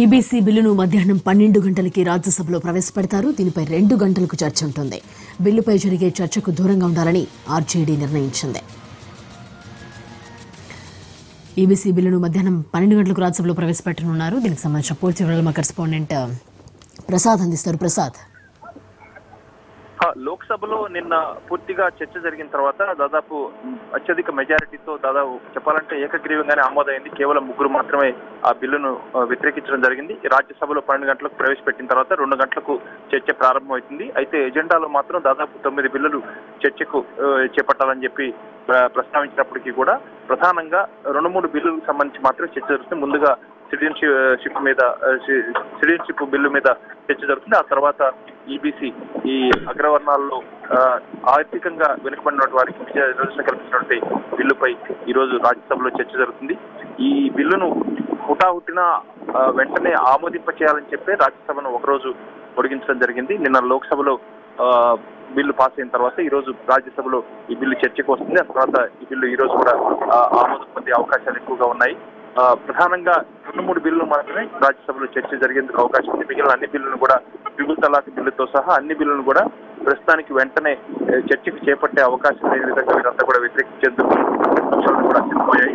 EBC బిల్లును మధ్యాహ్నం 12 గంటలకి రాజ్యసభలో ప్రవేశపెడతారు. దీనిపై 2 గంటలకు చర్చ ఉంటుంది. బిల్లుపై జరిగే చర్చకు దూరంగా ఉండాలని ఆర్జేడీ నిర్ణయించింది. ఈబీసీ బిల్లును మధ్యాహ్నం 12 గంటలకు రాజ్యసభలో ప్రవేశపెట్టనున్నారు. దీనికి సంబంధించిన పూర్తి వివరాలు మా కరెస్పాండెంట్ ప్రసాద్ అందిస్తారు. ప్రసాద్, లోక్సభలో నిన్న పూర్తిగా చర్చ జరిగిన తర్వాత దాదాపు అత్యధిక మెజారిటీతో దాదాపు చెప్పాలంటే ఏకగ్రీవంగానే ఆమోదైంది. కేవలం 3 మాత్రమే ఆ బిల్లును వ్యతిరేకించడం జరిగింది. రాజ్యసభలో 12 గంటలకు ప్రవేశపెట్టిన తర్వాత 2 గంటలకు చర్చ ప్రారంభమవుతుంది. అయితే ఎజెండాలో మాత్రం దాదాపు 9 బిల్లులు చర్చకు చేపట్టాలని చెప్పి ప్రస్తావించినప్పటికీ కూడా ప్రధానంగా 2-3 బిల్లులకు సంబంధించి మాత్రమే చర్చ జరుగుతుంది. ముందుగా సిటిజన్షిప్ బిల్లు మీద చర్చ జరుగుతుంది. ఆ తర్వాత ఈబీసీ ఈ అగ్రవర్ణాల్లో ఆర్థికంగా వెనుకబడిన వారికి రిజర్వేషన్ కల్పించినటువంటి బిల్లుపై ఈ రోజు రాజ్యసభలో చర్చ జరుగుతుంది. ఈ బిల్లును హుటాహుటిన వెంటనే ఆమోదింప చేయాలని చెప్పి రాజ్యసభను ఒకరోజు పొడిగించడం జరిగింది. నిన్న లోక్సభలో బిల్లు పాస్ అయిన తర్వాత ఈ రోజు రాజ్యసభలో ఈ బిల్లు చర్చకు వస్తుంది. ఆ తర్వాత ఈ బిల్లు ఈ రోజు కూడా ఆమోదం పొందే అవకాశాలు ఎక్కువగా ఉన్నాయి. ప్రధానంగా 2-3 బిల్లులు మాత్రమే రాజ్యసభలో చర్చ జరిగేందుకు అవకాశం ఉంది. మిగిలిన అన్ని బిల్లులను కూడా ట్రిపుల్ తలాక్ బిల్లుతో సహా అన్ని బిల్లులను కూడా ప్రస్తుతానికి వెంటనే చర్చకు చేపట్టే అవకాశం లేని విధంగా వీరంతా కూడా వ్యతిరేకించేందుకు అంశాలను కూడా సిద్ధమయ్యాయి.